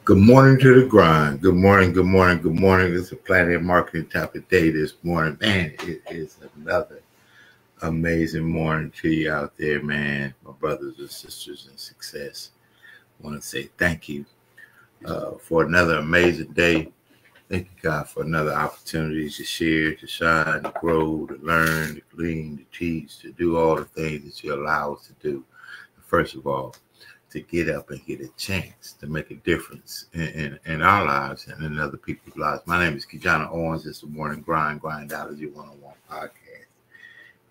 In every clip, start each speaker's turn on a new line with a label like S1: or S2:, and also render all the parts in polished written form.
S1: Good morning to the grind. Good morning, good morning, good morning. It's a Planet Marketing type of day this morning. Man, it is another amazing morning to you out there, man. My brothers and sisters in success. I want to say thank you for another amazing day. Thank you, God, for another opportunity to share, to shine, to grow, to learn, to glean, to teach, to do all the things that you allow us to do. First of all, to get up and get a chance to make a difference in our lives and in other people's lives. My name is KeJohnna Owens. It's the Morning Grind Grindology101 Podcast.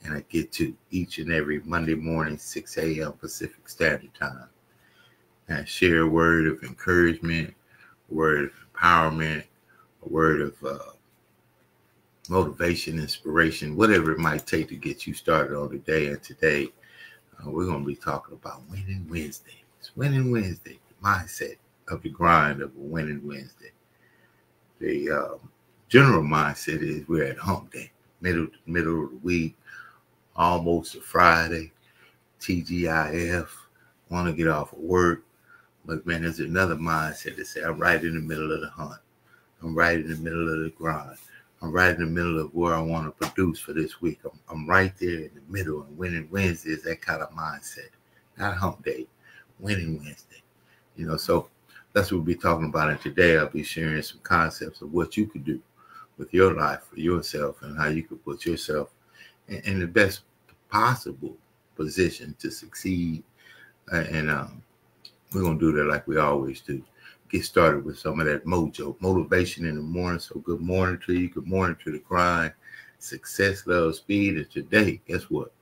S1: And I get to each and every Monday morning, 6 a.m. Pacific Standard Time. And I share a word of encouragement, a word of empowerment, a word of motivation, inspiration, whatever it might take to get you started on the day. And today, we're going to be talking about Winning Wednesday. It's Winning Wednesday, the mindset of the grind of a Winning Wednesday. The general mindset is we're at hump day, middle of the week, almost a Friday, TGIF, want to get off of work. But man, there's another mindset that says I'm right in the middle of the hunt. I'm right in the middle of the grind. I'm right in the middle of where I want to produce for this week. I'm right there in the middle, and Winning Wednesday is that kind of mindset. Not hump day, Winning Wednesday. You know, so that's what we'll be talking about. And today I'll be sharing some concepts of what you could do with your life, for yourself, and how you could put yourself in the best possible position to succeed. And we're going to do that like we always do. Get started with some of that motivation in the morning. So good morning to you. Good morning to the grind. Success, love, speed. And today, guess what?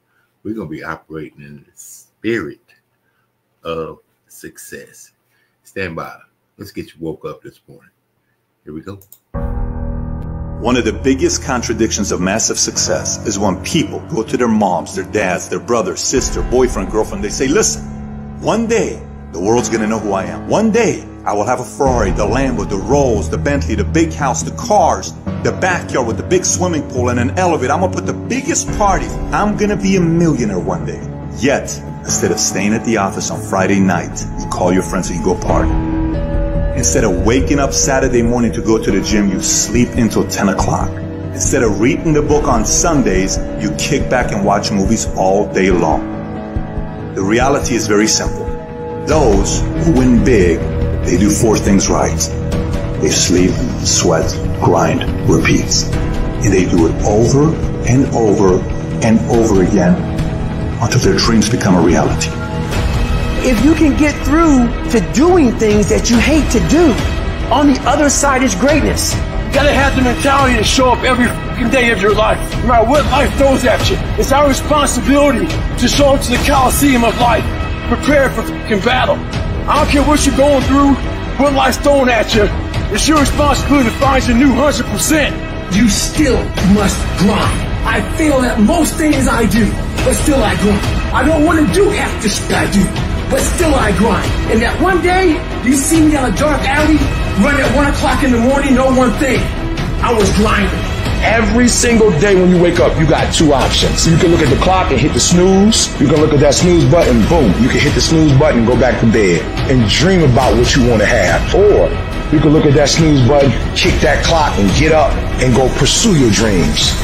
S1: We're going to be operating in the spirit of success. Stand by. Let's get you woke up this morning. Here we go.
S2: One of the biggest contradictions of massive success is when people go to their moms, their dads, their brother, sister, boyfriend, girlfriend. They say, listen, one day the world's going to know who I am. One day I will have a Ferrari, the Lambo, the Rolls, the Bentley, the big house, the cars, the backyard with the big swimming pool and an elevator. I'm going to put the biggest parties. I'm going to be a millionaire one day. Yet, instead of staying at the office on Friday night, you call your friends and you go party. Instead of waking up Saturday morning to go to the gym, you sleep until 10 o'clock. Instead of reading the book on Sundays, you kick back and watch movies all day long. The reality is very simple. Those who win big, they do four things right. They sleep, sweat, grind, repeat. And they do it over and over and over again until their dreams become a reality.
S3: If you can get through to doing things that you hate to do, on the other side is greatness.
S4: You gotta have the mentality to show up every fucking day of your life, no matter what life throws at you. It's our responsibility to show up to the Coliseum of life, prepared for fucking battle. I don't care what you're going through, what life's throwing at you. It's your responsibility to find your new 100%.
S3: You still must grind. I fail at most things I do, but still I grind. I don't want to do half the shit I do, but still I grind. And that one day, you see me on a dark alley, run at 1 o'clock in the morning, know one thing. I was grinding.
S5: Every single day when you wake up, you got two options. You can look at the clock and hit the snooze. You can look at that snooze button, boom. You can hit the snooze button and go back to bed and dream about what you want to have. Or you can look at that snooze button, kick that clock and get up and go pursue your dreams.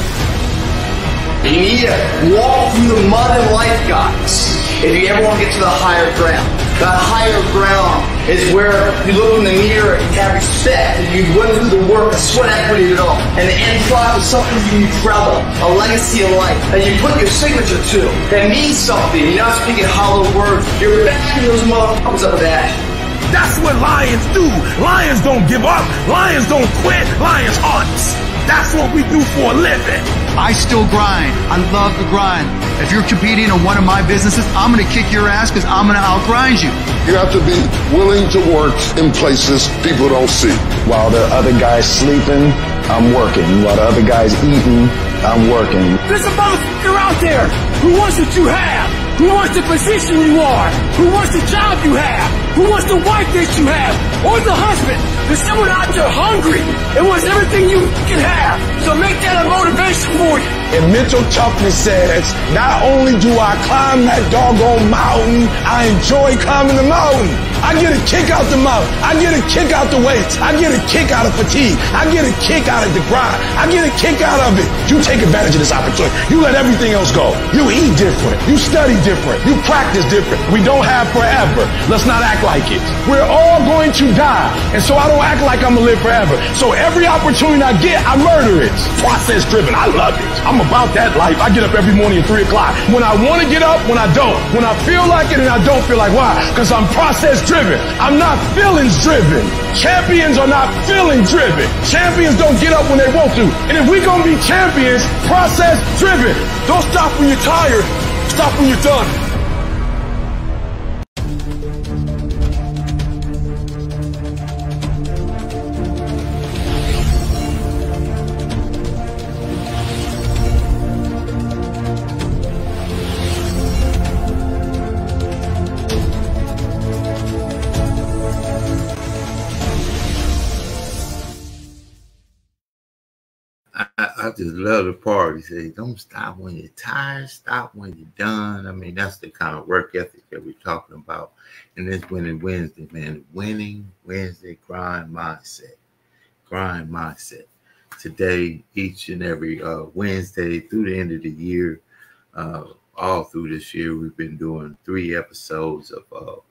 S6: You need to walk through the mud and life, guys, if you ever want to get to the higher ground. That higher ground is where you look in the mirror and you have respect, and you went through the work and sweat equity at all. And the end product is something you can travel, a legacy of life that you put your signature to, that means something. You're not speaking hollow words. You're backing those motherfuckers up with action.
S5: That's what lions do. Lions don't give up. Lions don't quit. Lions hunt. That's what we do for a living.
S6: I still grind. I love the grind. If you're competing in one of my businesses, I'm going to kick your ass because I'm going to outgrind you.
S7: You have to be willing to work in places people don't see.
S5: While the other guy's sleeping, I'm working. While the other guy's eating, I'm working.
S4: There's a motherfucker out there who wants what you have, who wants the position you are, who wants the job you have, who wants the wife that you have, or the husband. There's someone out there hungry and wants everything you can have. So make that a motivation for you.
S5: And mental toughness says, not only do I climb that doggone mountain, I enjoy climbing the mountain. I get a kick out the mountain. I get a kick out the weights. I get a kick out of fatigue. I get a kick out of the grind. I get a kick out of it. You take advantage of this opportunity. You let everything else go. You eat different. You study different. You practice different. We don't have forever. Let's not act like it. We're all going to die. And so I don't act like I'm going to live forever. So every opportunity I get, I murder it. Process driven. I love it. I'm about that life. I get up every morning at 3 o'clock. When I want to get up, when I don't. When I feel like it and I don't feel like, why? Because I'm process driven. I'm not feelings driven. Champions are not feeling driven. Champions don't get up when they want to. And if we're going to be champions, process driven.
S4: Don't stop when you're tired. Stop when you're done.
S1: I just love the part. He says, don't stop when you're tired, stop when you're done. I mean, that's the kind of work ethic that we're talking about in this Winning Wednesday, man. Winning Wednesday grind mindset. Grind mindset. Today, each and every Wednesday through the end of the year, all through this year, we've been doing 3 episodes of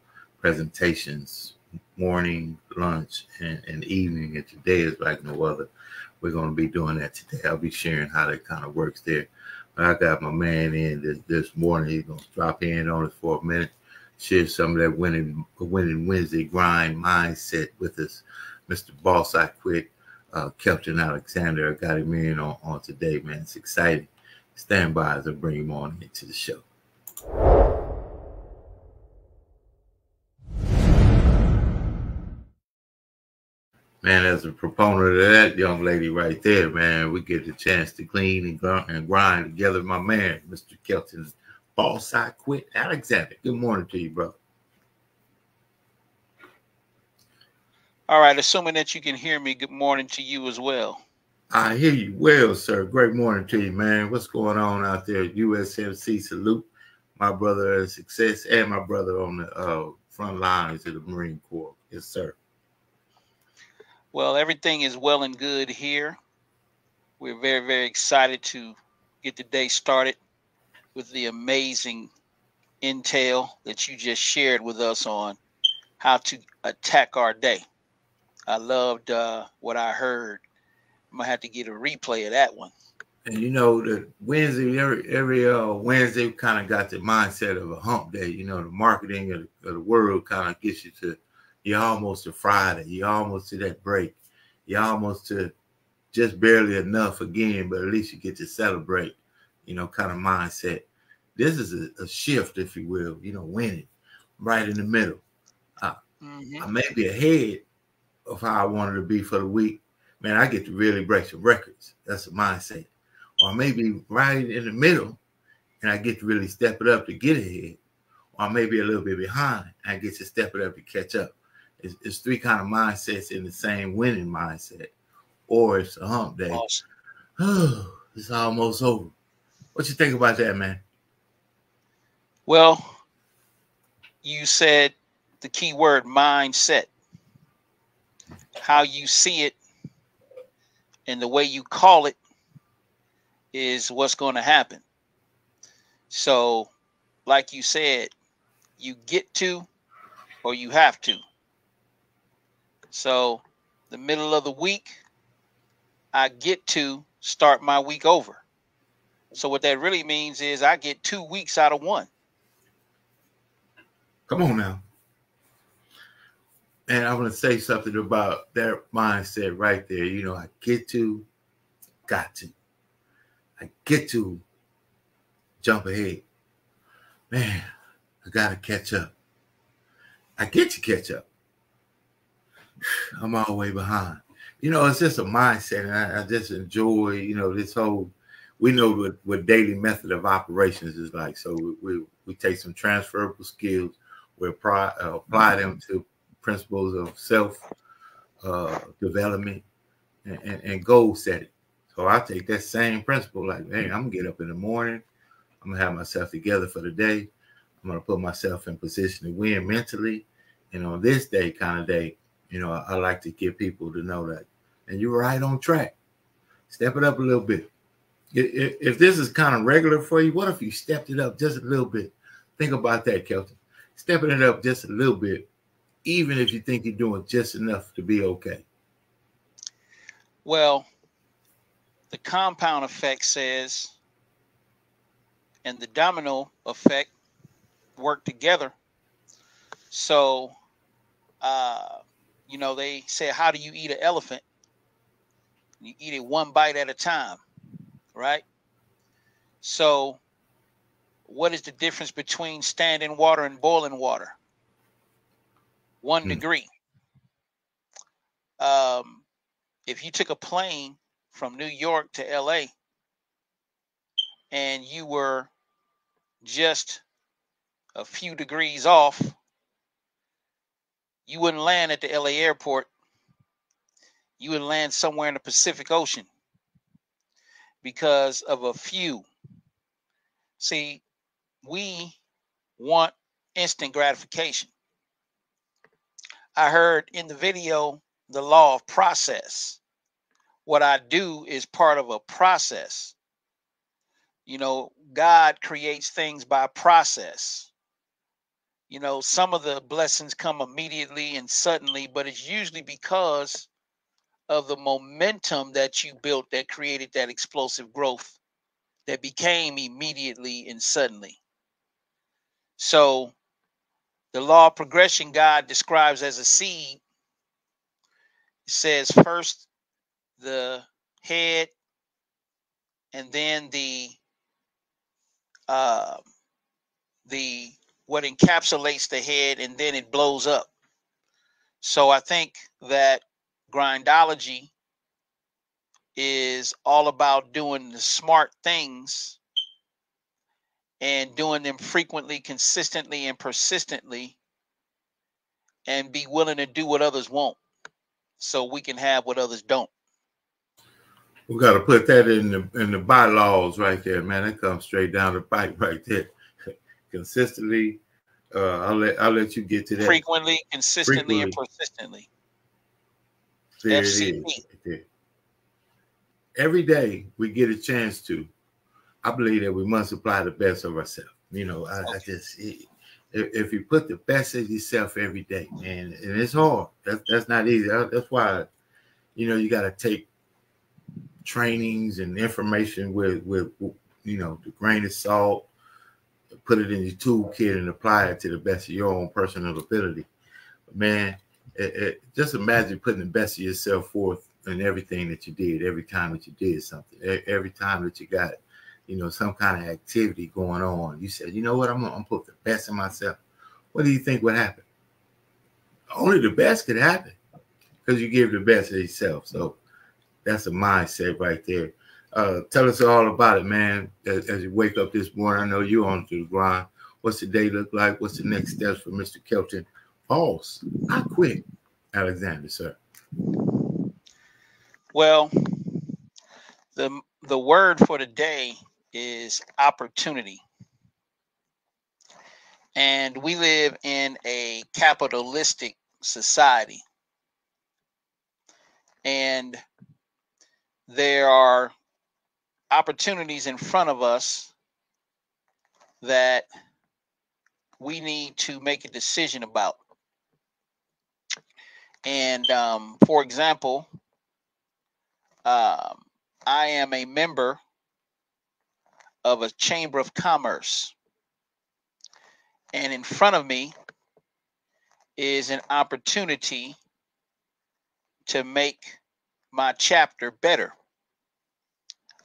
S1: presentations, morning, lunch, and evening. And today is like no other. We're going to be doing that today. I'll be sharing how that kind of works there. But I got my man in this morning. He's going to drop in on us for a minute, share some of that winning Wednesday grind mindset with us. Mr. Boss I Quit, Captain Alexander. I got him in on today, man. It's exciting. Stand by as I bring him on into the show. Man, as a proponent of that young lady right there, man, we get the chance to clean and grind together. My man, Mr. Kelton, Boss I Quit, Alexander. Good morning to you, brother.
S8: All right, assuming that you can hear me, good morning to you as well.
S1: I hear you well, sir. Great morning to you, man. What's going on out there? USMC salute, my brother of success, and my brother on the front lines of the Marine Corps. Yes, sir.
S8: Well, everything is well and good here. We're very, very excited to get the day started with the amazing intel that you just shared with us on how to attack our day. I loved what I heard. I'm going to have to get a replay of that one.
S1: And you know, the Wednesday, every Wednesday, we kind of got the mindset of a hump day. You know, the marketing of the world kind of gets you to, you're almost to Friday. You're almost to that break. You're almost to just barely enough again, but at least you get to celebrate, you know, kind of mindset. This is a shift, if you will, you know, winning right in the middle. I may be ahead of how I wanted to be for the week. Man, I get to really break some records. That's a mindset. Or maybe right in the middle, and I get to really step it up to get ahead. Or maybe a little bit behind, and I get to step it up to catch up. It's 3 kind of mindsets in the same winning mindset. Or it's a hump day.
S8: Awesome.
S1: Oh, it's almost over. What you think about that, man?
S8: Well, you said the key word mindset. How you see it and the way you call it is what's going to happen. So, like you said, you get to or you have to. So, the middle of the week, I get to start my week over. So what that really means is I get 2 weeks out of 1.
S1: Come on now. And I'm going to say something about that mindset right there. You know, I get to, got to. I get to jump ahead. Man, I got to catch up. I get to catch up. I'm all the way behind. You know, it's just a mindset. And I just enjoy, you know, this whole, we know what daily method of operations is like. So we take some transferable skills, we apply them to principles of self development and goal setting. So I take that same principle, like, hey, I'm gonna get up in the morning, I'm gonna have myself together for the day, I'm gonna put myself in position to win mentally. And on this day, kind of day, you know, I like to get people to know that, and you're right on track. Step it up a little bit. If this is kind of regular for you, what if you stepped it up just a little bit? Think about that, Kelton. Stepping it up just a little bit, even if you think you're doing just enough to be okay.
S8: Well, the compound effect says, and the domino effect work together. So, you know, they say, how do you eat an elephant? You eat it one bite at a time, right? So what is the difference between standing water and boiling water? 1 degree. If you took a plane from New York to LA and you were just a few degrees off, you wouldn't land at the LA airport. You would land somewhere in the Pacific Ocean because of a few. See, we want instant gratification. I heard in the video the law of process. What I do is part of a process. You know, God creates things by process. You know, some of the blessings come immediately and suddenly, but it's usually because of the momentum that you built that created that explosive growth that became immediately and suddenly. So the law of progression God describes as a seed. It says first the head, and then the what encapsulates the head, and then it blows up. So I think that grindology is all about doing the smart things and doing them frequently, consistently, and persistently, and be willing to do what others won't so we can have what others don't.
S1: We got to put that in the bylaws right there, man. That comes straight down the pipe right there. Consistently, I'll let you get to that.
S8: Frequently, consistently, and persistently.
S1: There it is. Right there. Every day we get a chance to, I believe that we must apply the best of ourselves. You know, if you put the best of yourself every day, and it's hard. That's not easy. That's why, you know, you got to take trainings and information with you know, the grain of salt, put it in your toolkit and apply it to the best of your own personal ability. But man, just imagine putting the best of yourself forth in everything that you did, every time that you did something, every time that you got, you know, some kind of activity going on. You said, you know what, I'm gonna put the best in myself. What do you think would happen? Only the best could happen because you give the best of yourself. So that's a mindset right there. Tell us all about it, man. As you wake up this morning, I know you're on to the grind. What's the day look like? What's the next steps for Mr. Kelton? Pause. Not quick, Alexander, sir.
S8: Well, the word for the day is opportunity. And we live in a capitalistic society. And there are opportunities in front of us that we need to make a decision about. And for example, I am a member of a chamber of commerce. And in front of me is an opportunity to make my chapter better,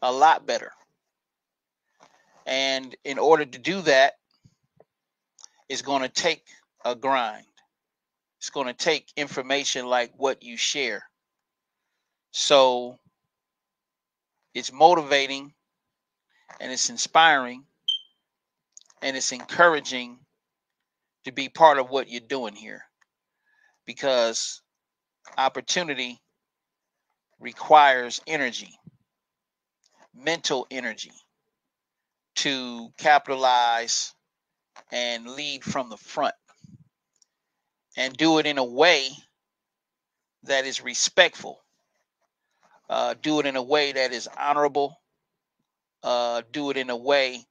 S8: a lot better. And in order to do that, it's going to take a grind. It's going to take information like what you share. So it's motivating, and it's inspiring, and it's encouraging to be part of what you're doing here, because opportunity requires energy, mental energy, to capitalize and lead from the front, and do it in a way that is respectful. Do it in a way that is honorable. Do it in a way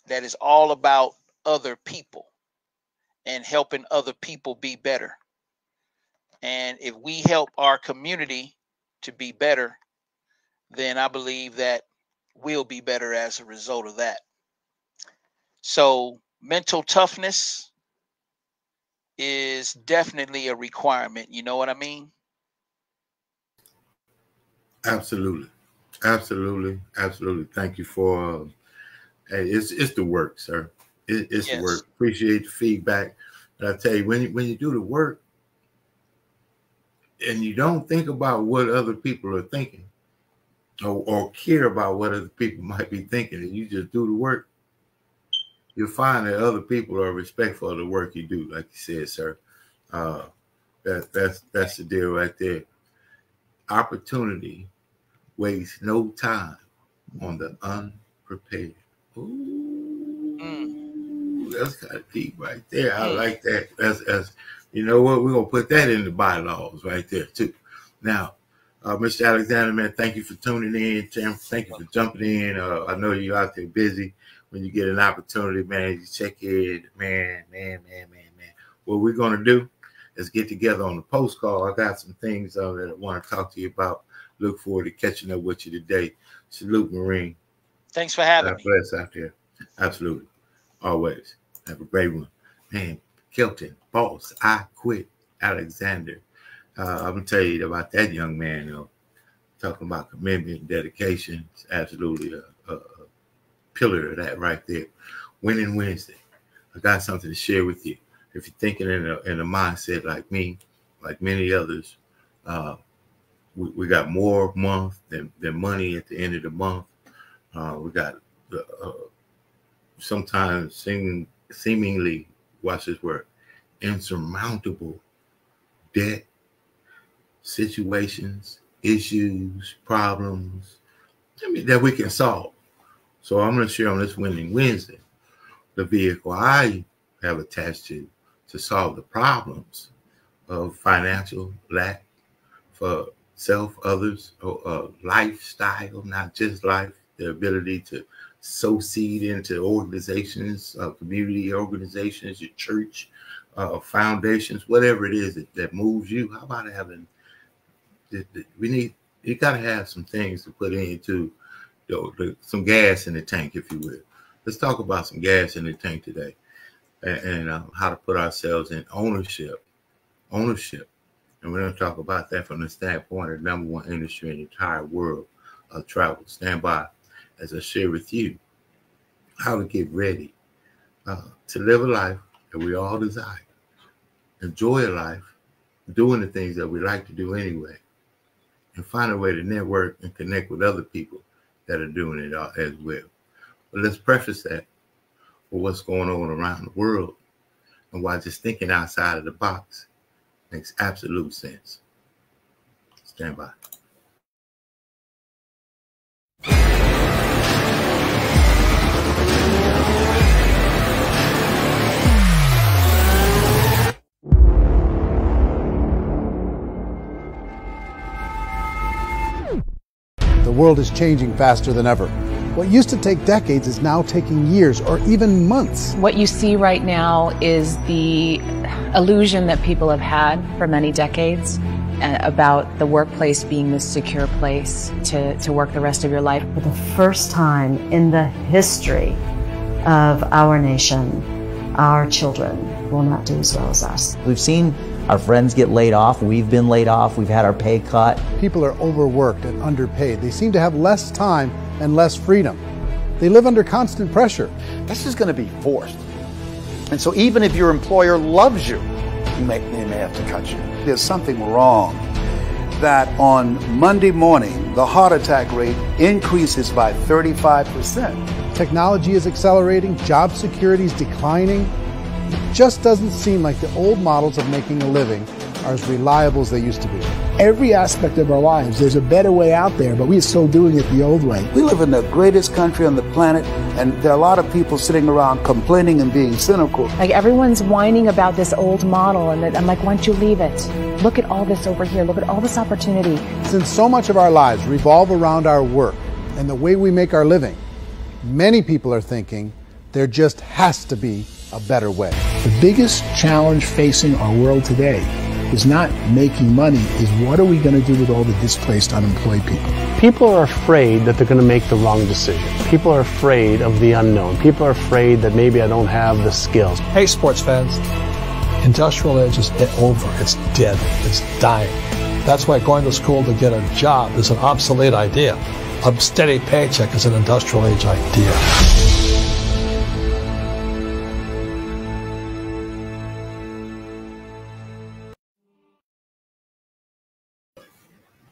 S8: that is all about other people and helping other people be better. And if we help our community to be better, then I believe that we'll be better as a result of that. So mental toughness is definitely a requirement. You know what I mean?
S1: Absolutely. Absolutely. Absolutely. Thank you for, it's the work, sir. It's the work. Appreciate the feedback. But I tell you, when you do the work and you don't think about what other people are thinking or care about what other people might be thinking, and you just do the work, you'll find that other people are respectful of the work you do, like you said, sir. That's the deal right there. Opportunity wastes no time on the unprepared. Ooh, that's kind of deep right there. I like that. That's you know what? We're gonna put that in the bylaws right there too. Now, Mr. Alexander, man, thank you for tuning in. Tim, thank you for jumping in. I know you're out there busy. When you get an opportunity, man, you check it, man. What we're gonna do is get together on the post call. I got some things that I want to talk to you about. Look forward to catching up with you today. Salute, Marine.
S8: Thanks for having me.
S1: God bless out there. Absolutely. Always. Have a great one. Man, Kelton, boss, I quit. Alexander. I'm going to tell you about that young man, though. Talking about commitment and dedication. It's absolutely a pillar of that right there. Winning Wednesday. I got something to share with you. If you're thinking in a mindset like me, like many others, we got more month than money at the end of the month. We got sometimes seemingly, watch this word, insurmountable debt, situations, issues, problems, that we can solve. So I'm going to share on this Winning Wednesday the vehicle I have attached to solve the problems of financial lack for self, others, lifestyle, not just life, the ability to sow seed into organizations, community organizations, your church, foundations, whatever it is that moves you. How about having, you got to have some things to put into some gas in the tank, if you will. Let's talk about some gas in the tank today and how to put ourselves in ownership. And we're going to talk about that from the standpoint of the number one industry in the entire world of travel. Stand by as I share with you how to get ready to live a life that we all desire. Enjoy a life doing the things that we like to do anyway. And find a way to network and connect with other people that are doing it as well. But let's preface that with what's going on around the world and why just thinking outside of the box makes absolute sense. Stand by.
S9: The world is changing faster than ever. What used to take decades is now taking years or even months.
S10: What you see right now is the illusion that people have had for many decades about the workplace being this secure place to work the rest of your life.
S11: For the first time in the history of our nation, our children will not do as well as us.
S12: We've seen our friends get laid off. We've been laid off. We've had our pay cut.
S9: People are overworked and underpaid. They seem to have less time and less freedom. They live under constant pressure.
S13: This is going to be forced. And so even if your employer loves you, they may have to cut you. There's something wrong that on Monday morning, the heart attack rate increases by 35%.
S9: Technology is accelerating, job security is declining. It just doesn't seem like the old models of making a living are as reliable as they used to be.
S3: Every aspect of our lives, there's a better way out there, but we're still doing it the old way.
S13: We live in the greatest country on the planet, and there are a lot of people sitting around complaining and being cynical.
S10: Like everyone's whining about this old model, and I'm like, why don't you leave it? Look at all this over here. Look at all this opportunity.
S9: Since so much of our lives revolve around our work and the way we make our living, many people are thinking there just has to be a better way.
S3: The biggest challenge facing our world today is not making money, is what are we going to do with all the displaced, unemployed people?
S14: People are afraid that they're going to make the wrong decision. People are afraid of the unknown. People are afraid that maybe I don't have the skills.
S15: Hey, sports fans, industrial age is over. It's dead. It's dying. That's why going to school to get a job is an obsolete idea. A steady paycheck is an industrial age idea.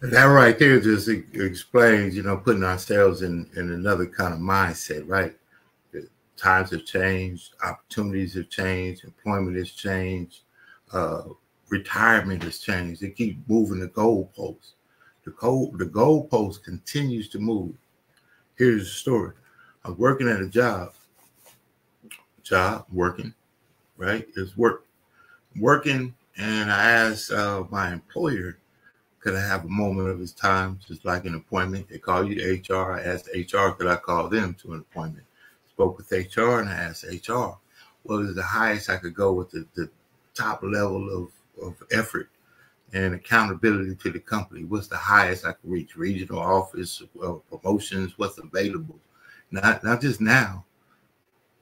S1: That right there just explains, putting ourselves in another kind of mindset, right? The times have changed, opportunities have changed, employment has changed, retirement has changed. They keep moving the goalposts. The goalpost continues to move. Here's the story. I'm working at a job, working, right? It's work. Working, and I asked my employer, could I have a moment of his time, just like an appointment? They call you to HR. I asked HR, could I call them to an appointment? Spoke with HR, and I asked HR, what is the highest I could go with the top level of effort and accountability to the company? What's the highest I could reach? Regional office, promotions, what's available? Not just now,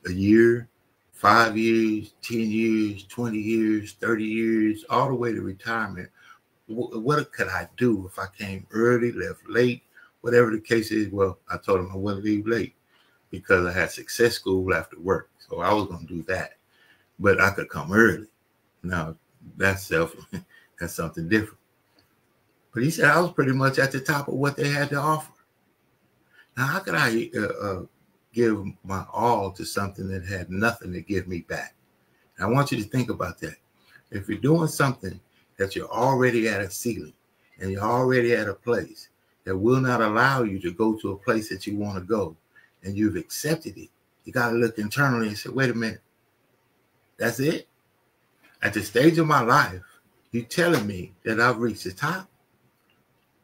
S1: a year, 5 years, 10 years, 20 years, 30 years, all the way to retirement. What could I do if I came early, left late, whatever the case is? Well, I told him I wouldn't leave late because I had success school after work. So I was going to do that, but I could come early. Now that's something different. But he said I was pretty much at the top of what they had to offer. Now, how could I give my all to something that had nothing to give me back? And I want you to think about that. If you're doing something that you're already at a ceiling and you're already at a place that will not allow you to go to a place that you want to go, and you've accepted it, you got to look internally and say, wait a minute, that's it? At the stage of my life, you're telling me that I've reached the top?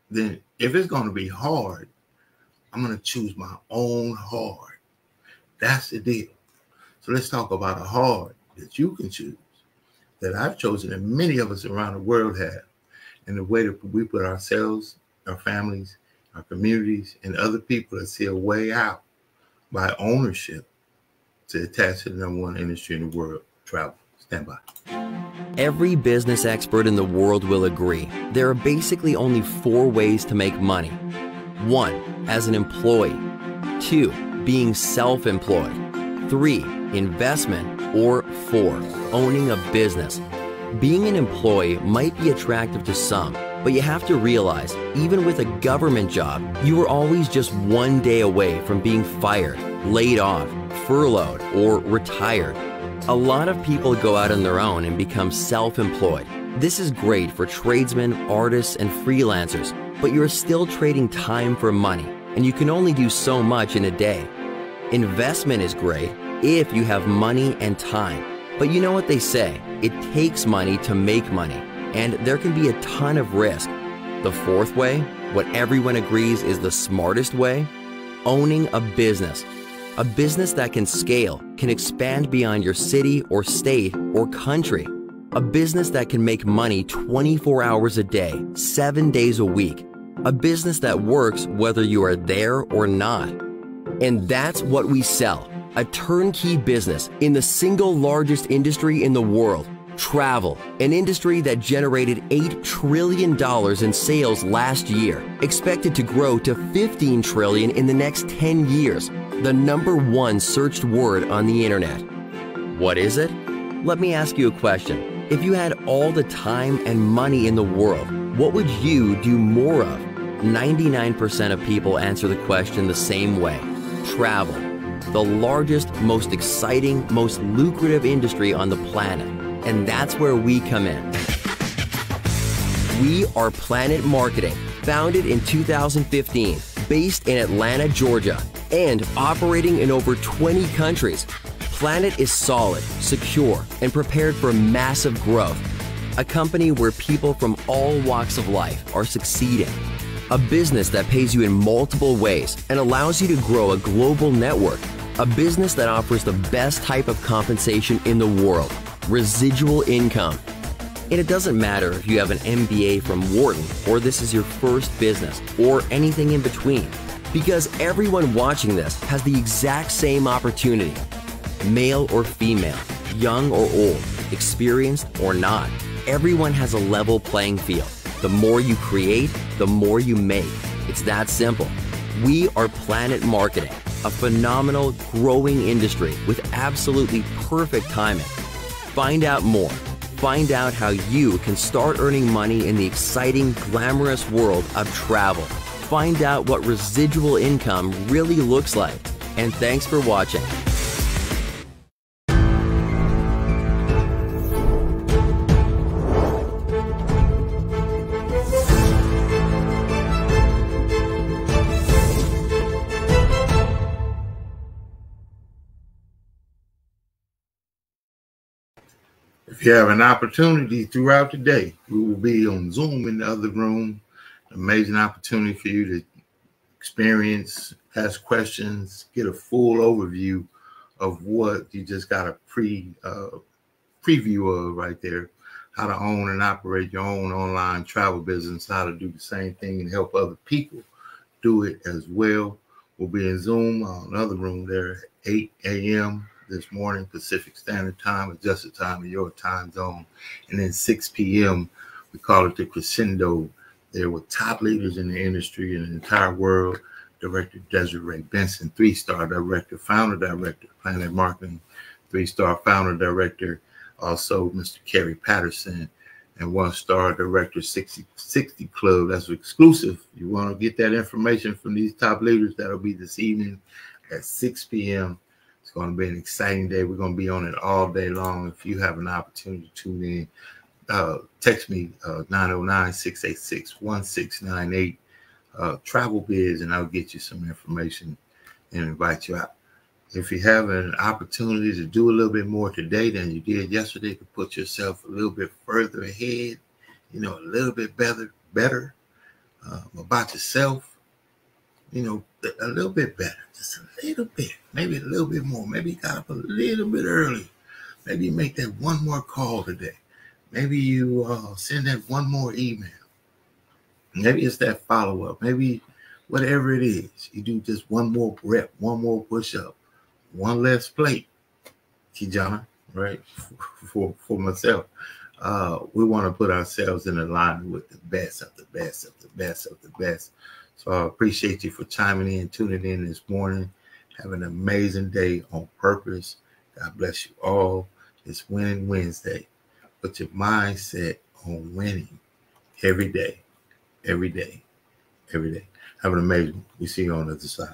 S1: Then if it's going to be hard, I'm going to choose my own hard. That's the deal. So let's talk about a hard that you can choose, that I've chosen and many of us around the world have, and the way that we put ourselves, our families, our communities, and other people that see a way out by ownership to attach to the #1 industry in the world, travel. Stand by.
S16: Every business expert in the world will agree there are basically only 4 ways to make money. 1, as an employee. 2, being self-employed. 3, investment. Or 4, owning a business. Being an employee might be attractive to some, but you have to realize, even with a government job, you are always just 1 day away from being fired, laid off, furloughed, or retired. A lot of people go out on their own and become self-employed. This is great for tradesmen, artists, and freelancers, but you're still trading time for money, and you can only do so much in a day. Investment is great if you have money and time. But you know what they say, it takes money to make money, and there can be a ton of risk. The 4th way, what everyone agrees is the smartest way, owning a business. A business that can scale, can expand beyond your city or state or country. A business that can make money 24 hours a day, 7 days a week. A business that works whether you are there or not. And that's what we sell. a turnkey business in the single largest industry in the world, travel, an industry that generated $8 trillion in sales last year, expected to grow to $15 trillion in the next 10 years, the #1 searched word on the internet. What is it? Let me ask you a question. If you had all the time and money in the world, what would you do more of? 99% of people answer the question the same way: travel. The largest, most exciting, most lucrative industry on the planet. And that's where we come in. We are Planet Marketing, founded in 2015, based in Atlanta, Georgia, and operating in over 20 countries. Planet is solid, secure, and prepared for massive growth. A company where people from all walks of life are succeeding. A business that pays you in multiple ways and allows you to grow a global network. A business that offers the best type of compensation in the world: residual income. And it doesn't matter if you have an MBA from Wharton, or this is your first business, or anything in between, because everyone watching this has the exact same opportunity. Male or female, young or old, experienced or not, everyone has a level playing field. The more you create, the more you make. It's that simple. We are Planet Marketing, a phenomenal, growing industry with absolutely perfect timing. Find out more. Find out how you can start earning money in the exciting, glamorous world of travel. Find out what residual income really looks like. And thanks for watching.
S1: If you have an opportunity throughout the day, we will be on Zoom in the other room. Amazing opportunity for you to experience, ask questions, get a full overview of what you just got a preview of right there. How to own and operate your own online travel business, how to do the same thing and help other people do it as well. We'll be in Zoom, another room there at 8 a.m. this morning, Pacific Standard Time, adjusted time in your time zone. And then 6 p.m., we call it the Crescendo. There were top leaders in the industry in the entire world. Director Desiree Benson, 3-star director, founder director, Planet Marketing, 3-star founder director. Also, Mr. Kerry Patterson, and 1-star director, 60 Club. That's exclusive. You want to get that information from these top leaders, that'll be this evening at 6 p.m. It's going to be an exciting day. We're going to be on it all day long. If you have an opportunity to tune in, text me 909-686-1698, Travel Biz, and I'll get you some information and invite you out. If you have an opportunity to do a little bit more today than you did yesterday, to put yourself a little bit further ahead, a little bit better about yourself, a little bit better, just a little bit, maybe a little bit more. Maybe you got up a little bit early. Maybe you make that one more call today. Maybe you send that one more email. Maybe it's that follow-up. Maybe whatever it is, you do just one more rep, one more push-up, one less plate. KeJohnna, right? For myself. We want to put ourselves in alignment with the best of the best of the best of the best. So I appreciate you for chiming in, tuning in this morning. Have an amazing day on purpose. God bless you all. It's Winning Wednesday. Put your mindset on winning every day, every day, every day. Have an amazing one. We see you on the other side.